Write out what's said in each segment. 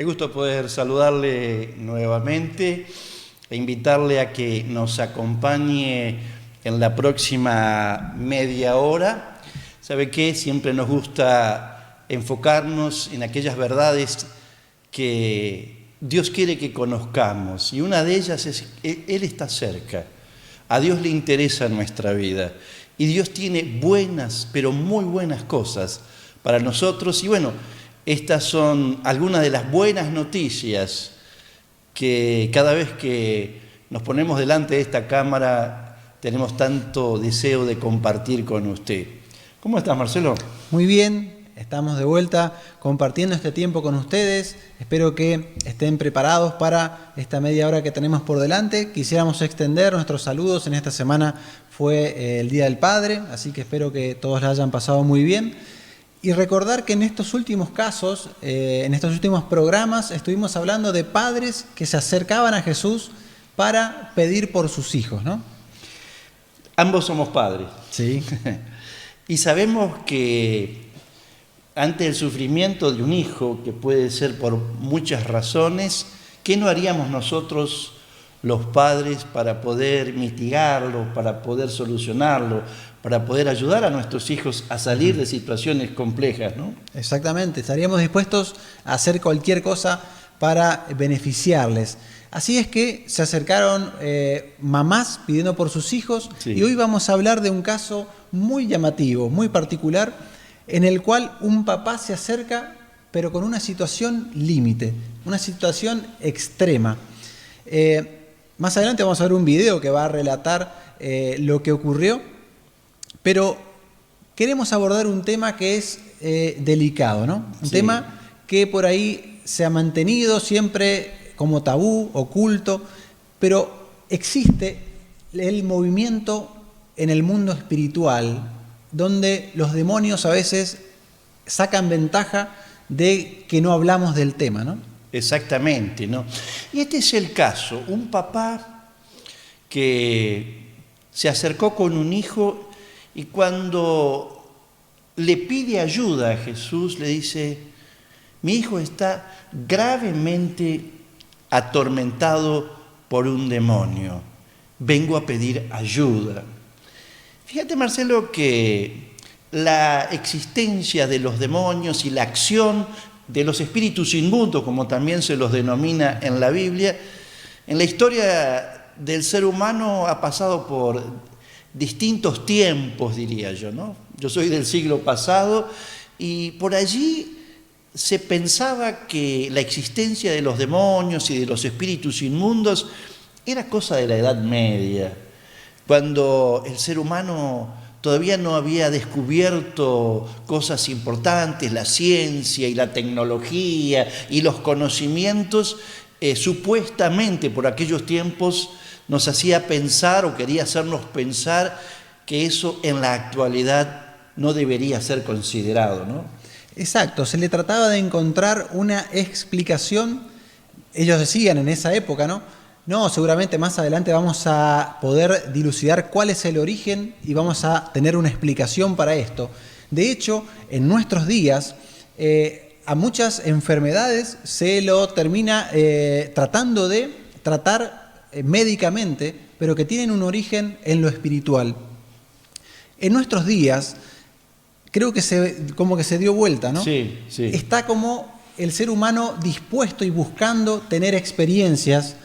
Qué gusto poder saludarle nuevamente e invitarle a que nos acompañe en la próxima media hora. ¿Sabe qué? Siempre nos gusta enfocarnos en aquellas verdades que Dios quiere que conozcamos. Y una de ellas es que Él está cerca. A Dios le interesa nuestra vida. Y Dios tiene buenas, pero muy buenas cosas para nosotros. Y bueno, estas son algunas de las buenas noticias que cada vez que nos ponemos delante de esta cámara tenemos tanto deseo de compartir con usted. ¿Cómo estás, Marcelo? Muy bien, estamos de vuelta compartiendo este tiempo con ustedes. Espero que estén preparados para esta media hora que tenemos por delante. Quisiéramos extender nuestros saludos. En esta semana fue el Día del Padre, así que espero que todos la hayan pasado muy bien. Y recordar que en estos últimos casos, en estos últimos programas, estuvimos hablando de padres que se acercaban a Jesús para pedir por sus hijos, ¿no? Ambos somos padres. Sí. Y sabemos que ante el sufrimiento de un hijo, que puede ser por muchas razones, ¿qué no haríamos nosotros los padres para poder mitigarlo, para poder solucionarlo, para poder ayudar a nuestros hijos a salir de situaciones complejas, ¿no? Exactamente, estaríamos dispuestos a hacer cualquier cosa para beneficiarles. Así es que se acercaron mamás pidiendo por sus hijos, sí. Y hoy vamos a hablar de un caso muy llamativo, muy particular, en el cual un papá se acerca, pero con una situación límite, una situación extrema. Más adelante vamos a ver un video que va a relatar lo que ocurrió, pero queremos abordar un tema que es delicado, ¿no? Un tema que por ahí se ha mantenido siempre como tabú, oculto, pero existe el movimiento en el mundo espiritual, donde los demonios a veces sacan ventaja de que no hablamos del tema, ¿no? Exactamente, ¿no? Y este es el caso, un papá que se acercó con un hijo y cuando le pide ayuda a Jesús le dice: mi hijo está gravemente atormentado por un demonio, vengo a pedir ayuda. Fíjate, Marcelo, que la existencia de los demonios y la acción de los espíritus inmundos, como también se los denomina en la Biblia, en la historia del ser humano ha pasado por distintos tiempos, diría yo, ¿no? Yo soy del siglo pasado y por allí se pensaba que la existencia de los demonios y de los espíritus inmundos era cosa de la Edad Media, cuando el ser humano todavía no había descubierto cosas importantes, la ciencia y la tecnología y los conocimientos, supuestamente por aquellos tiempos nos hacía pensar o quería hacernos pensar que eso en la actualidad no debería ser considerado, ¿no? Exacto, se le trataba de encontrar una explicación. Ellos decían en esa época, no, seguramente más adelante vamos a poder dilucidar cuál es el origen y vamos a tener una explicación para esto. De hecho, en nuestros días, a muchas enfermedades se lo termina tratando de tratar médicamente, pero que tienen un origen en lo espiritual. En nuestros días, creo que como que se dio vuelta, ¿no? Sí. Está como el ser humano dispuesto y buscando tener experiencias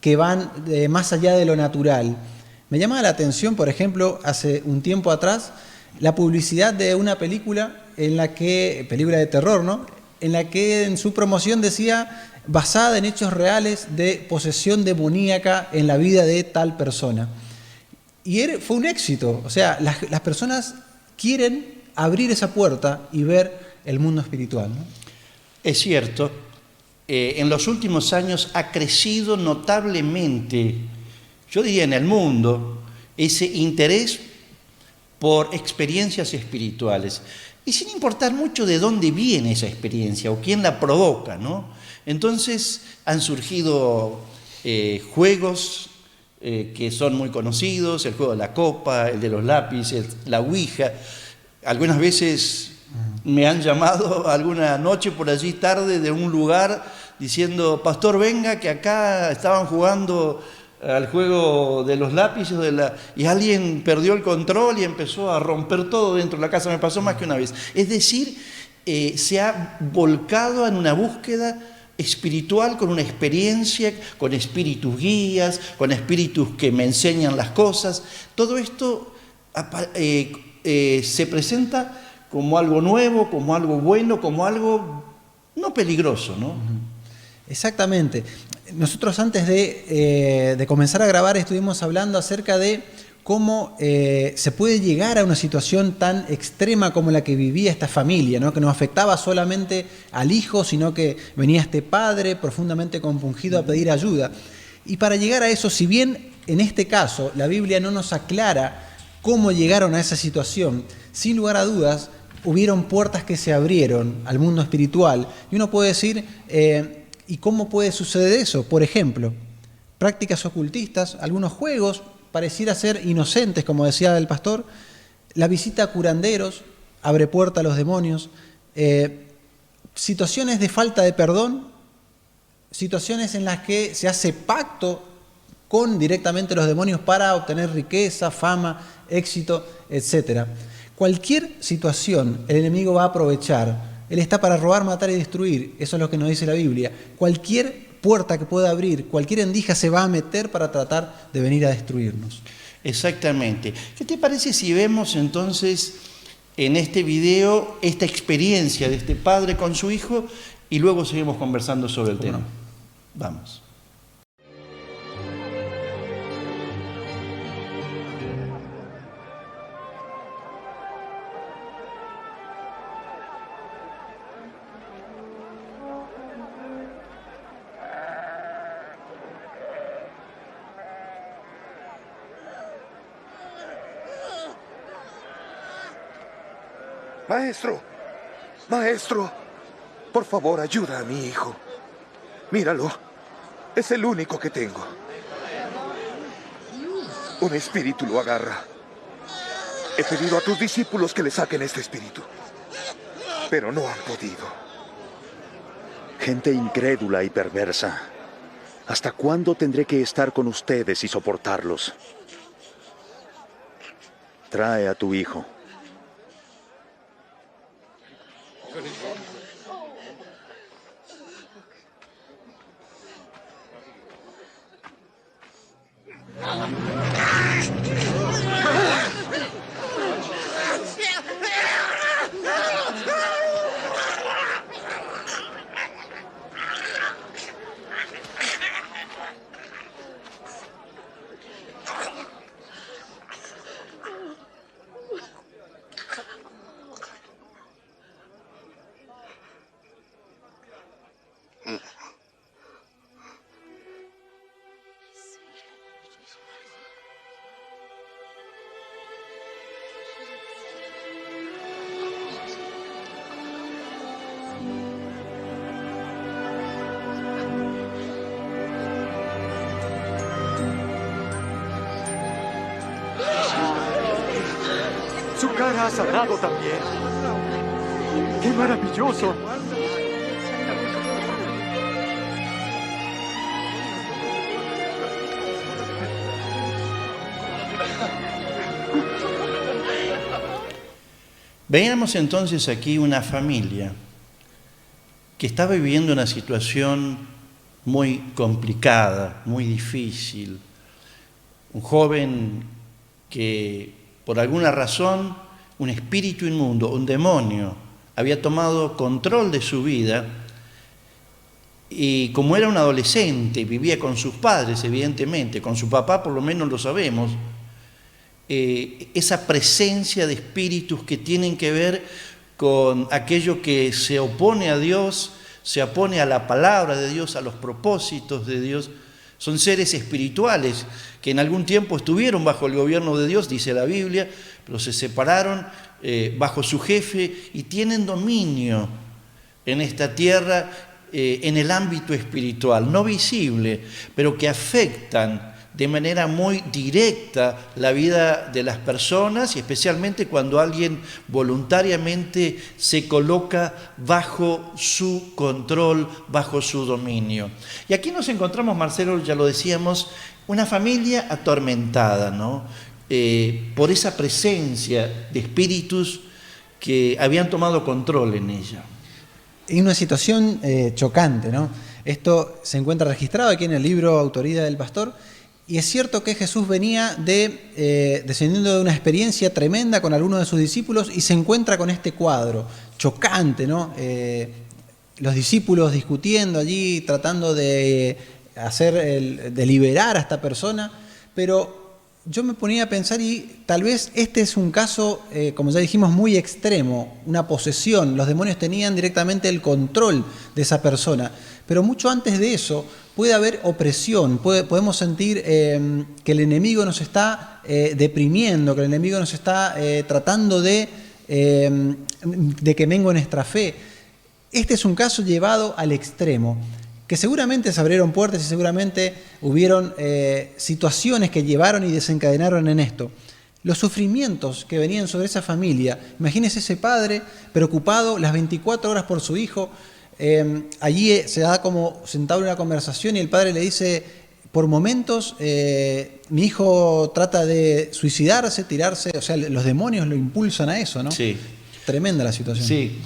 que van más allá de lo natural. Me llama la atención, por ejemplo, hace un tiempo atrás, la publicidad de una película película de terror, ¿no? En la que en su promoción decía basada en hechos reales de posesión demoníaca en la vida de tal persona. Y fue un éxito, o sea, las personas quieren abrir esa puerta y ver el mundo espiritual, ¿no? Es cierto. En los últimos años ha crecido notablemente, yo diría en el mundo, ese interés por experiencias espirituales. Y sin importar mucho de dónde viene esa experiencia o quién la provoca, ¿no? Entonces han surgido juegos que son muy conocidos, el juego de la copa, el de los lápices, la ouija. Algunas veces me han llamado alguna noche por allí tarde de un lugar diciendo, pastor, venga, que acá estaban jugando al juego de los lápices y alguien perdió el control y empezó a romper todo dentro de la casa. Me pasó más que una vez. Es decir, se ha volcado en una búsqueda espiritual, con una experiencia, con espíritus guías, con espíritus que me enseñan las cosas. Todo esto se presenta como algo nuevo, como algo bueno, como algo no peligroso, ¿no? Exactamente. Nosotros antes de comenzar a grabar estuvimos hablando acerca de cómo se puede llegar a una situación tan extrema como la que vivía esta familia, ¿no? Que no afectaba solamente al hijo, sino que venía este padre profundamente compungido a pedir ayuda. Y para llegar a eso, si bien en este caso la Biblia no nos aclara cómo llegaron a esa situación, sin lugar a dudas hubieron puertas que se abrieron al mundo espiritual. Y uno puede decir, ¿y cómo puede suceder eso? Por ejemplo, prácticas ocultistas, algunos juegos pareciera ser inocentes, como decía el pastor, la visita a curanderos abre puerta a los demonios, situaciones de falta de perdón, situaciones en las que se hace pacto con directamente los demonios para obtener riqueza, fama, éxito, etc. Cualquier situación el enemigo va a aprovechar. Él está para robar, matar y destruir. Eso es lo que nos dice la Biblia. Cualquier puerta que pueda abrir, cualquier endija se va a meter para tratar de venir a destruirnos. Exactamente. ¿Qué te parece si vemos entonces en este video esta experiencia de este padre con su hijo y luego seguimos conversando sobre el tema? Vamos. Maestro, maestro, por favor, ayuda a mi hijo. Míralo, es el único que tengo. Un espíritu lo agarra. He pedido a tus discípulos que le saquen este espíritu, pero no han podido. Gente incrédula y perversa. ¿Hasta cuándo tendré que estar con ustedes y soportarlos? Trae a tu hijo. Su cara ha sanado también. ¡Qué maravilloso! Veamos entonces aquí una familia que estaba viviendo una situación muy complicada, muy difícil. Un joven que por alguna razón un espíritu inmundo, un demonio, había tomado control de su vida y como era un adolescente, vivía con sus padres, evidentemente, con su papá por lo menos lo sabemos, esa presencia de espíritus que tienen que ver con aquello que se opone a Dios, se opone a la palabra de Dios, a los propósitos de Dios. Son seres espirituales que en algún tiempo estuvieron bajo el gobierno de Dios, dice la Biblia, pero se separaron bajo su jefe y tienen dominio en esta tierra en el ámbito espiritual, no visible, pero que afectan de manera muy directa la vida de las personas y especialmente cuando alguien voluntariamente se coloca bajo su control, bajo su dominio. Y aquí nos encontramos, Marcelo, ya lo decíamos, una familia atormentada, ¿no? Por esa presencia de espíritus que habían tomado control en ella. Es una situación chocante, ¿no? Esto se encuentra registrado aquí en el libro Autoridad del Pastor, y es cierto que Jesús venía descendiendo de una experiencia tremenda con algunos de sus discípulos y se encuentra con este cuadro chocante, ¿no? Los discípulos discutiendo allí, tratando de liberar a esta persona, pero yo me ponía a pensar y tal vez este es un caso, como ya dijimos, muy extremo, una posesión. Los demonios tenían directamente el control de esa persona. Pero mucho antes de eso puede haber opresión, podemos sentir que el enemigo nos está deprimiendo, que el enemigo nos está tratando de que mengue nuestra fe. Este es un caso llevado al extremo, que seguramente se abrieron puertas y seguramente hubieron situaciones que llevaron y desencadenaron en esto. Los sufrimientos que venían sobre esa familia, imagínese ese padre preocupado las 24 horas por su hijo, allí se da como sentado en una conversación y el padre le dice, por momentos mi hijo trata de suicidarse, tirarse, o sea, los demonios lo impulsan a eso, ¿no? Sí. Tremenda la situación. Sí.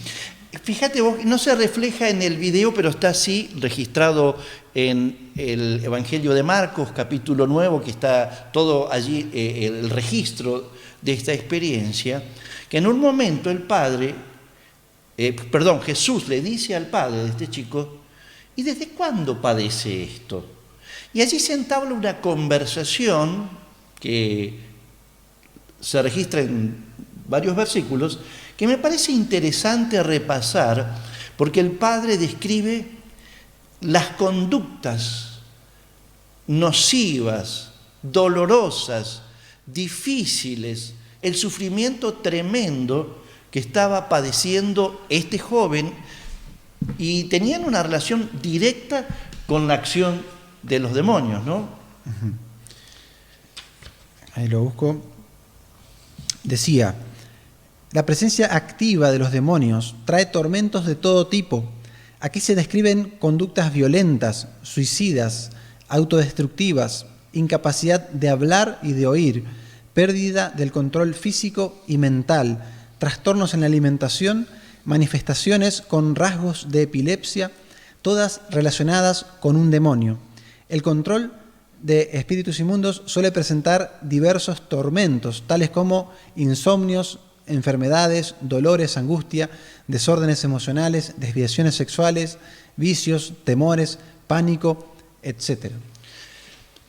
Fíjate vos, no se refleja en el video, pero está así registrado en el Evangelio de Marcos, capítulo 9, que está todo allí, el registro de esta experiencia, que en un momento Jesús le dice al padre de este chico, ¿y desde cuándo padece esto? Y allí se entabla una conversación que se registra en varios versículos, que me parece interesante repasar, porque el padre describe las conductas nocivas, dolorosas, difíciles, el sufrimiento tremendo que estaba padeciendo este joven, y tenían una relación directa con la acción de los demonios, ¿no? Ahí lo busco. Decía, la presencia activa de los demonios trae tormentos de todo tipo. Aquí se describen conductas violentas, suicidas, autodestructivas, incapacidad de hablar y de oír, pérdida del control físico y mental, trastornos en la alimentación, manifestaciones con rasgos de epilepsia, todas relacionadas con un demonio. El control de espíritus inmundos suele presentar diversos tormentos, tales como insomnios, enfermedades, dolores, angustia, desórdenes emocionales, desviaciones sexuales, vicios, temores, pánico, etc.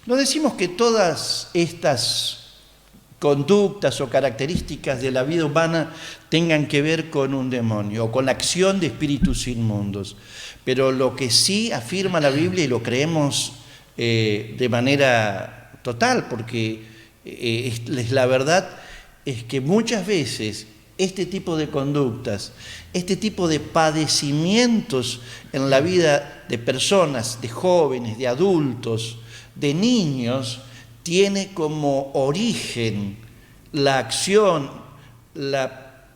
No decimos que todas estas conductas o características de la vida humana tengan que ver con un demonio o con la acción de espíritus inmundos, pero lo que sí afirma la Biblia, y lo creemos de manera total, porque es la verdad, es que muchas veces este tipo de conductas, este tipo de padecimientos en la vida de personas, de jóvenes, de adultos, de niños, tiene como origen la acción, la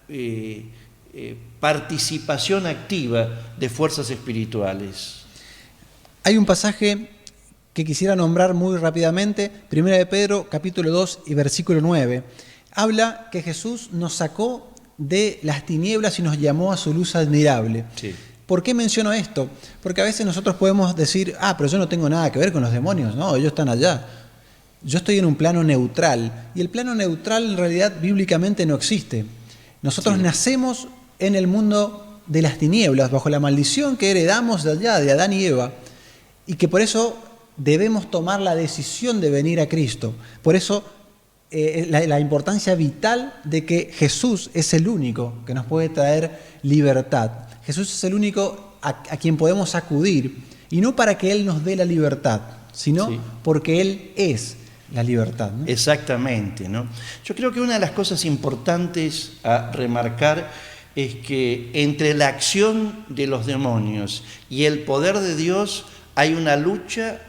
participación activa de fuerzas espirituales. Hay un pasaje que quisiera nombrar muy rápidamente, 1 de Pedro, capítulo 2 y versículo 9. Habla que Jesús nos sacó de las tinieblas y nos llamó a su luz admirable. Sí. ¿Por qué menciono esto? Porque a veces nosotros podemos decir, pero yo no tengo nada que ver con los demonios, no, ellos están allá. Yo estoy en un plano neutral, y el plano neutral en realidad bíblicamente no existe. Nosotros nacemos en el mundo de las tinieblas, bajo la maldición que heredamos de allá, de Adán y Eva, y que por eso debemos tomar la decisión de venir a Cristo. Por eso la importancia vital de que Jesús es el único que nos puede traer libertad. Jesús es el único a quien podemos acudir, y no para que Él nos dé la libertad, sino porque Él es la libertad, ¿no? Exactamente, ¿no? Yo creo que una de las cosas importantes a remarcar es que entre la acción de los demonios y el poder de Dios hay una lucha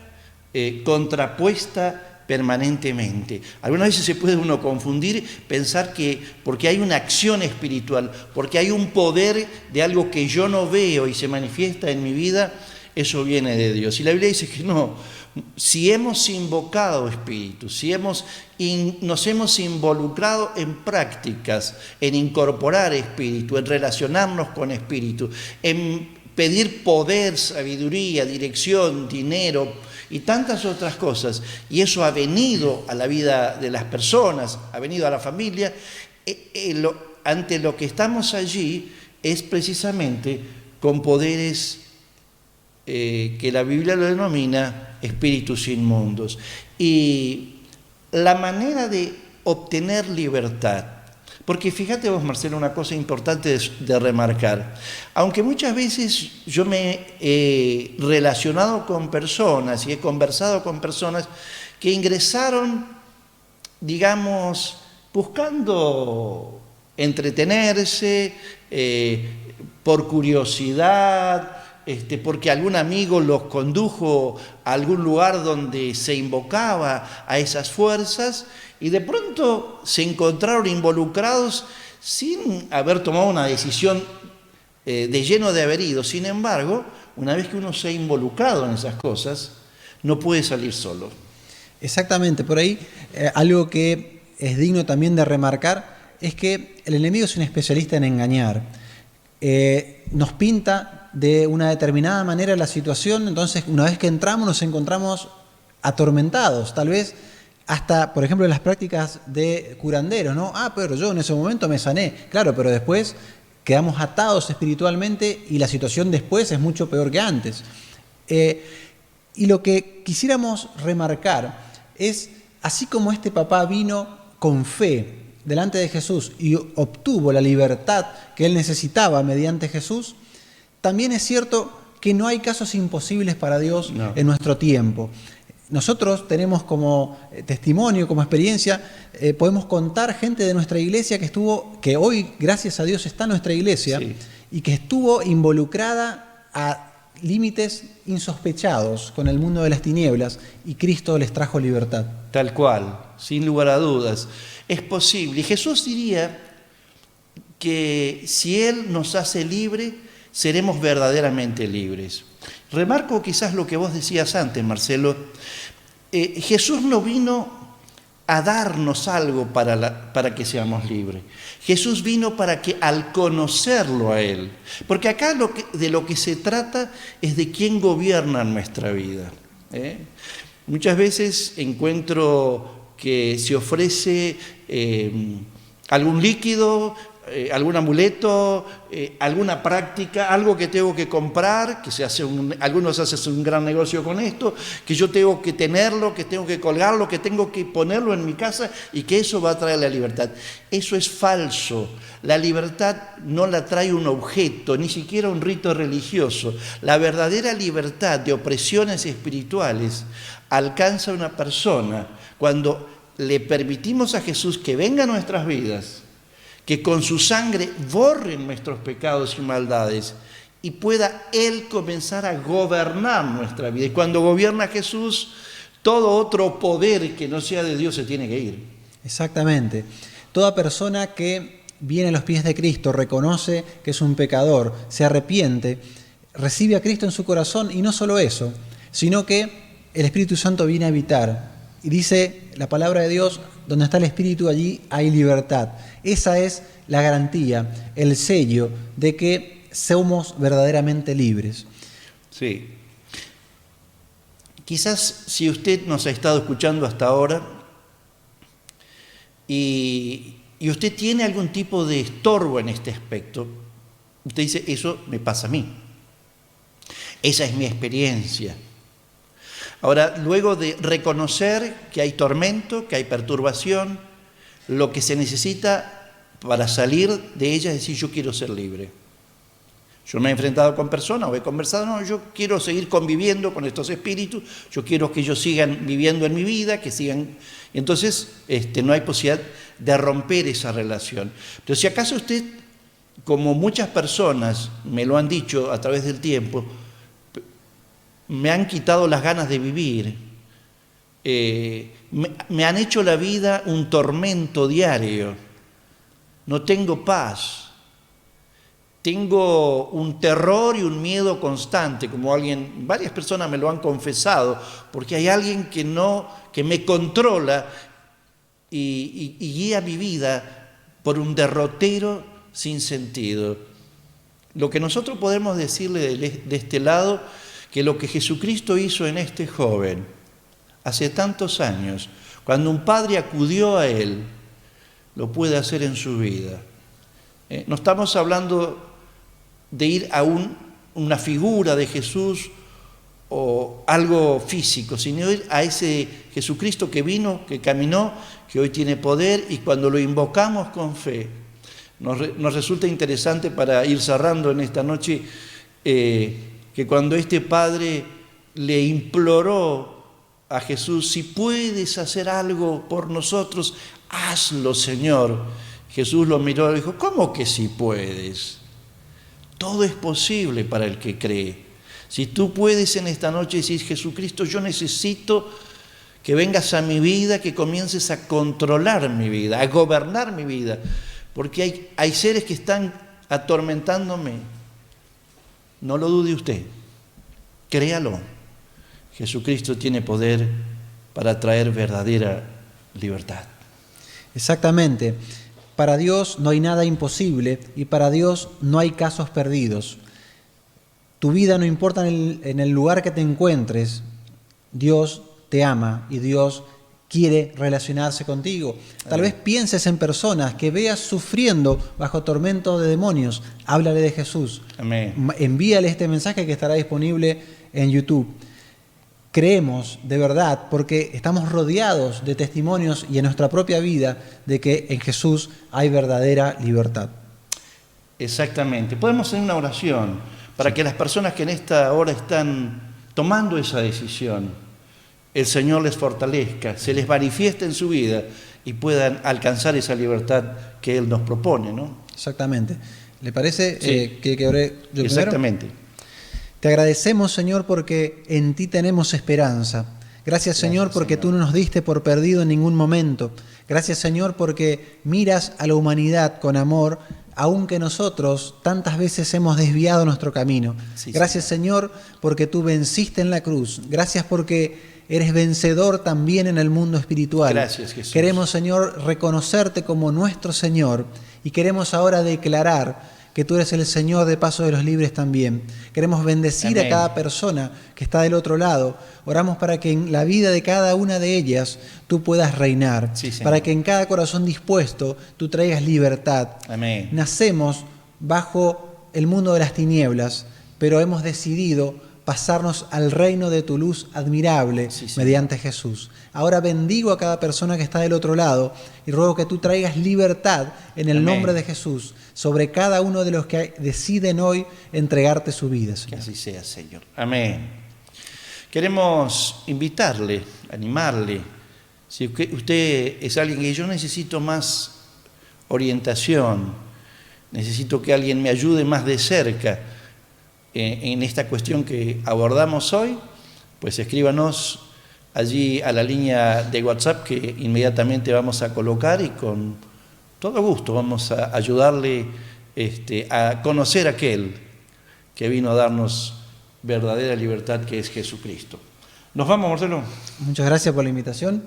contrapuesta permanentemente. Algunas veces se puede uno confundir, pensar que porque hay una acción espiritual, porque hay un poder de algo que yo no veo y se manifiesta en mi vida, eso viene de Dios. Y la Biblia dice que no. Si hemos invocado espíritu, si nos hemos involucrado en prácticas, en incorporar espíritu, en relacionarnos con espíritu, en pedir poder, sabiduría, dirección, dinero y tantas otras cosas, y eso ha venido a la vida de las personas, ha venido a la familia, ante lo que estamos allí es precisamente con poderes que la Biblia lo denomina espíritus inmundos. Y la manera de obtener libertad, porque fíjate vos, Marcelo, una cosa importante de remarcar, aunque muchas veces yo me he relacionado con personas y he conversado con personas que ingresaron, digamos, buscando entretenerse, por curiosidad, porque algún amigo los condujo a algún lugar donde se invocaba a esas fuerzas y de pronto se encontraron involucrados sin haber tomado una decisión de lleno de haber ido. Sin embargo, una vez que uno se ha involucrado en esas cosas, no puede salir solo. Exactamente, por ahí algo que es digno también de remarcar es que el enemigo es un especialista en engañar. Nos pinta de una determinada manera la situación, entonces una vez que entramos nos encontramos atormentados, tal vez hasta, por ejemplo, en las prácticas de curanderos, ¿no? Pero yo en ese momento me sané, claro, pero después quedamos atados espiritualmente y la situación después es mucho peor que antes. Y lo que quisiéramos remarcar es, así como este papá vino con fe delante de Jesús y obtuvo la libertad que él necesitaba mediante Jesús, también es cierto que no hay casos imposibles para Dios en nuestro tiempo. Nosotros tenemos como testimonio, como experiencia, podemos contar gente de nuestra iglesia que hoy, gracias a Dios, está en nuestra iglesia, sí, y que estuvo involucrada a límites insospechados con el mundo de las tinieblas y Cristo les trajo libertad. Tal cual, sin lugar a dudas. Es posible. Y Jesús diría que si Él nos hace libre, seremos verdaderamente libres. Remarco quizás lo que vos decías antes, Marcelo. Jesús no vino a darnos algo para que seamos libres. Jesús vino para que al conocerlo a Él, porque acá de lo que se trata es de quién gobierna nuestra vida. Muchas veces encuentro que se ofrece algún líquido, algún amuleto, alguna práctica, algo que tengo que comprar, que algunos hacen un gran negocio con esto, que yo tengo que tenerlo, que tengo que colgarlo, que tengo que ponerlo en mi casa y que eso va a traer la libertad. Eso es falso. La libertad no la trae un objeto, ni siquiera un rito religioso. La verdadera libertad de opresiones espirituales alcanza a una persona cuando le permitimos a Jesús que venga a nuestras vidas, que con su sangre borre nuestros pecados y maldades y pueda Él comenzar a gobernar nuestra vida. Y cuando gobierna Jesús, todo otro poder que no sea de Dios se tiene que ir. Exactamente. Toda persona que viene a los pies de Cristo, reconoce que es un pecador, se arrepiente, recibe a Cristo en su corazón y no solo eso, sino que el Espíritu Santo viene a habitar. Y dice la palabra de Dios, donde está el Espíritu, allí hay libertad. Esa es la garantía, el sello de que somos verdaderamente libres. Sí. Quizás si usted nos ha estado escuchando hasta ahora y usted tiene algún tipo de estorbo en este aspecto, usted dice, eso me pasa a mí. Esa es mi experiencia. Ahora, luego de reconocer que hay tormento, que hay perturbación, lo que se necesita para salir de ella es decir, yo quiero ser libre. Yo me he enfrentado con personas o he conversado, no, yo quiero seguir conviviendo con estos espíritus, yo quiero que ellos sigan viviendo en mi vida, que sigan... Entonces, no hay posibilidad de romper esa relación. Pero si acaso usted, como muchas personas me lo han dicho a través del tiempo, me han quitado las ganas de vivir, me han hecho la vida un tormento diario. No tengo paz. Tengo un terror y un miedo constante, como varias personas me lo han confesado, porque hay alguien que me controla y guía mi vida por un derrotero sin sentido. Lo que nosotros podemos decirle de este lado, que lo que Jesucristo hizo en este joven hace tantos años, cuando un padre acudió a él, lo puede hacer en su vida. No estamos hablando de ir a una figura de Jesús o algo físico, sino ir a ese Jesucristo que vino, que caminó, que hoy tiene poder, y cuando lo invocamos con fe, nos resulta interesante, para ir cerrando en esta noche, que cuando este padre le imploró a Jesús: si puedes hacer algo por nosotros, hazlo, Señor. Jesús lo miró y dijo: ¿cómo que si puedes? Todo es posible para el que cree. Si tú puedes en esta noche decir: Jesucristo, yo necesito que vengas a mi vida, que comiences a controlar mi vida, a gobernar mi vida, porque hay seres que están atormentándome. No lo dude usted, créalo. Jesucristo tiene poder para traer verdadera libertad. Exactamente. Para Dios no hay nada imposible y para Dios no hay casos perdidos. Tu vida no importa en el lugar que te encuentres, Dios te ama y Dios quiere relacionarse contigo. Tal vez pienses en personas que veas sufriendo bajo tormento de demonios. Háblale de Jesús. Amén. Envíale este mensaje que estará disponible en YouTube. Creemos de verdad, porque estamos rodeados de testimonios y en nuestra propia vida de que en Jesús hay verdadera libertad. Exactamente. Podemos hacer una oración para que las personas que en esta hora están tomando esa decisión, el Señor les fortalezca, se les manifieste en su vida y puedan alcanzar esa libertad que Él nos propone, ¿no? Exactamente. ¿Le parece Sí. que oré yo primero? Exactamente. Te agradecemos, Señor, porque en ti tenemos esperanza. Gracias, Señor, porque tú no nos diste por perdido en ningún momento. Gracias, Señor, porque miras a la humanidad con amor, aunque nosotros tantas veces hemos desviado nuestro camino. Sí, Gracias, Señor, porque tú venciste en la cruz. Gracias porque eres vencedor también en el mundo espiritual. Gracias, Jesús. Queremos, Señor, reconocerte como nuestro Señor y queremos ahora declarar que tú eres el Señor de Paso de los Libres también. Queremos bendecir Amén. a cada persona que está del otro lado. Oramos para que en la vida de cada una de ellas tú puedas reinar. Sí, Señor. Para que en cada corazón dispuesto tú traigas libertad. Amén. Nacemos bajo el mundo de las tinieblas, pero hemos decidido pasarnos al reino de tu luz admirable, Sí, Señor. mediante Jesús. Ahora bendigo a cada persona que está del otro lado y ruego que tú traigas libertad en el Amén. nombre de Jesús sobre cada uno de los que deciden hoy entregarte su vida, Que Señor. así sea, Señor. Amén. Queremos invitarle, animarle. Si usted es alguien que yo necesito más orientación, necesito que alguien me ayude más de cerca en esta cuestión que abordamos hoy, pues escríbanos allí a la línea de WhatsApp que inmediatamente vamos a colocar y con todo gusto vamos a ayudarle a conocer a aquel que vino a darnos verdadera libertad, que es Jesucristo. Nos vamos, Marcelo. Muchas gracias por la invitación.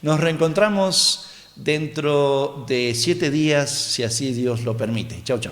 Nos reencontramos dentro de 7 días, si así Dios lo permite. Chau, chau.